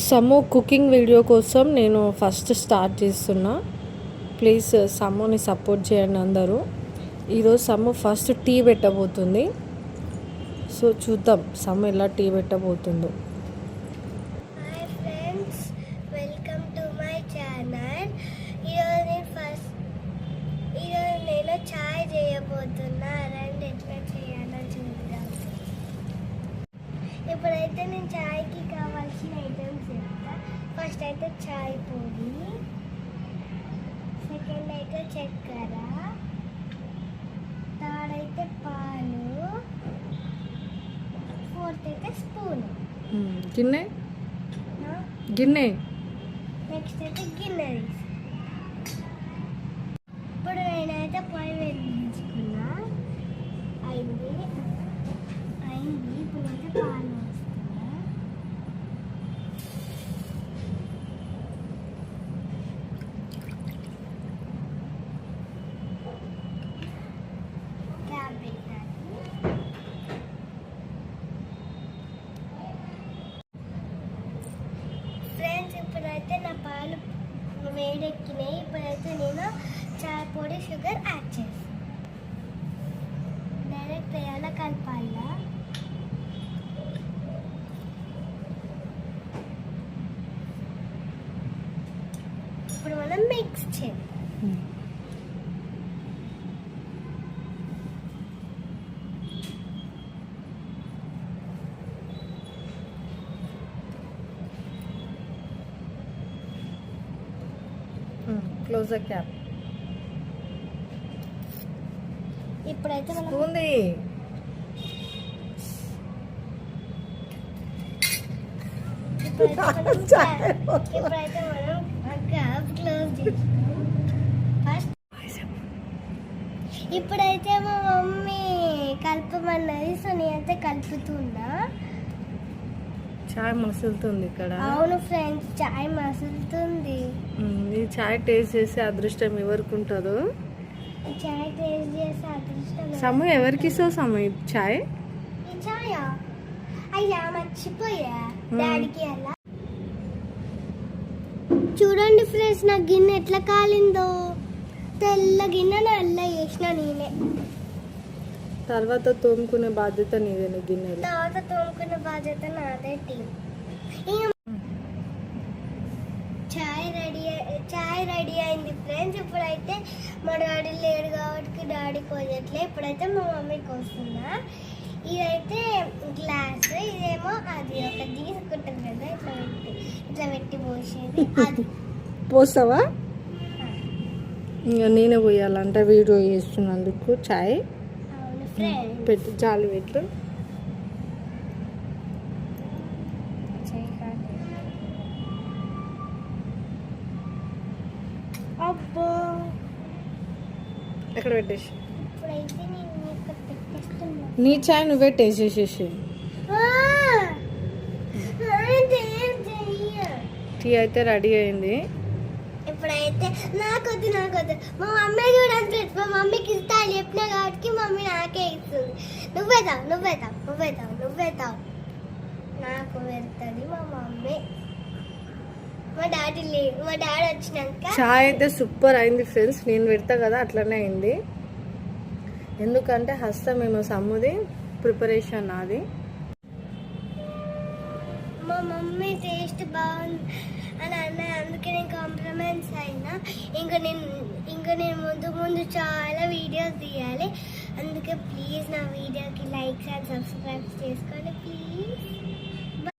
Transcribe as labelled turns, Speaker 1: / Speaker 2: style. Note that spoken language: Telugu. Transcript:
Speaker 1: సమ్ము కుకింగ్ వీడియో కోసం నేను ఫస్ట్ స్టార్ట్ చేస్తున్నా. ప్లీజ్ సమ్ముని సపోర్ట్ చేయండి అందరూ. ఈరోజు సమ్ము ఫస్ట్ టీ పెట్టబోతుంది. సో చూద్దాం సమ్ము ఎలా టీ పెట్టబోతుందో.
Speaker 2: Hi friends, welcome to my channel. ఈరోజు నేను చాయ్ చేయబోతున్నా. రండి ఎట్లా చేయాలో చూద్దాం. ఇప్పుడైతే నేను చాయ్కి కావాల్సిన ఐటమ్స్ చెప్తా. ఫస్ట్ అయితే చాయ్ పొడి, సెకండ్ అయితే చక్కెర, థర్డ్ అయితే పాలు, ఫోర్త్ అయితే స్పూన్,
Speaker 1: గిన్నె
Speaker 2: నెక్స్ట్ అయితే గిన్నె తీసి. ఇప్పుడు నేనైతే పొయ్యి వెలిగించుకున్నా. అయింది ఇప్పుడు అయితే పాలు వస్తున్నా. క్యాప్ పెట్టాలి. ఫ్రెండ్స్, ఇప్పుడైతే నా పాలు వేడెక్కినాయి. ఇప్పుడైతే నేను చాయ్ పొడి, షుగర్ యాడ్ చేస్తాను. డైరెక్ట్ వేయాల కలపాలా. ఇప్పుడు మనం మిక్స్ చేద్దాం.
Speaker 1: Close the cap.
Speaker 2: ఇప్పుడైతే మనం
Speaker 1: ఉంది
Speaker 2: ఇప్పుడైతే మనం క్యాప్ క్లోజ్ చేస్తాం. ఫస్ట్ ఇప్పుడైతే మా మమ్మీ కలపమన్నది, సో నేనైతే కలుపుతున్నా.
Speaker 1: చాయ్ మసులుతుంది ఇక్కడ.
Speaker 2: అవును ఫ్రెండ్స్, చాయ్ మసులుతుంది.
Speaker 1: ఈ చాయ్ టేస్ట్ చేసే అదృష్టం ఎవరికి ఉంటుందో.
Speaker 2: చాయ్ టేస్ట్ చేసే అదృష్టం
Speaker 1: సమ్ము ఎవరికి ఇస్తావు సమ్ము ఈ చాయ్?
Speaker 2: ఈ చాయ్ అయ్యా మర్చిపోయా డాడీకి. అలా చూడండి ఫ్రెండ్స్, నా గిన్నె ఎట్లా కాలిందో. తెల్ల గిన్నె నల్ల చేసిన నేనే.
Speaker 1: తర్వాత తోముకునే బాధ్యత నీదే. గిన్నెలు
Speaker 2: తర్వాత తోముకునే బాధ్యత నాదే. టీ చాయ్ రెడీ అయింది ఫ్రెండ్స్. ఇప్పుడైతే మా డాడీ లేడు కాబట్టి డాడీ కోయట్లే. ఇప్పుడైతే మా మమ్మీకి వస్తున్నా. ఇదైతే గ్లాస్, ఇదేమో అది ఒక తీసుకుంటుంది కదా, ఇట్లా పెట్టి పోసేది. అది
Speaker 1: పోస్తావా? ఇంకా నేనే పోయాలంట వీడియో చేస్తున్నందుకు. చాయ్
Speaker 2: అవును ఫ్రెండ్స్,
Speaker 1: పెట్టి చాలు పెట్టు.
Speaker 2: అబ్బో,
Speaker 1: ఎక్కడ పెట్టేసి
Speaker 2: ఇప్పుడైతే నేను ఇక్కడ పెట్టేస్తున్నా.
Speaker 1: నీ చాయ్ నువ్వే టేస్ట్ చేసేసి. టీ అయితే రెడీ అయింది.
Speaker 2: ఇప్పుడైతే నాకొద్దు మా మమ్మీ చూడండి. మా మమ్మీకి ఇస్తా అని చెప్పినా కాబట్టి మమ్మీ నాకే ఇస్తుంది. నువ్వే తావు నాకు పెడుతుంది మా మమ్మీ. మా డాడీ వచ్చినాక
Speaker 1: చాయ్ అయితే సూపర్ అయింది ఫ్రెండ్స్. నేను పెడతా కదా అట్లనే అయింది. ఎందుకంటే హస్తమేమో సమ్ముది ప్రిపరేషన్ నాది.
Speaker 2: మా మమ్మీ టేస్ట్ బాగుంది అని అన్నది, అందుకే నేను కాంప్రమైజ్ అయినా. ఇంకా నేను ముందు చాలా వీడియోస్ తీయాలి. అందుకే ప్లీజ్ నా వీడియోకి లైక్స్ అండ్ సబ్స్క్రైబ్ చేసుకోండి ప్లీజ్.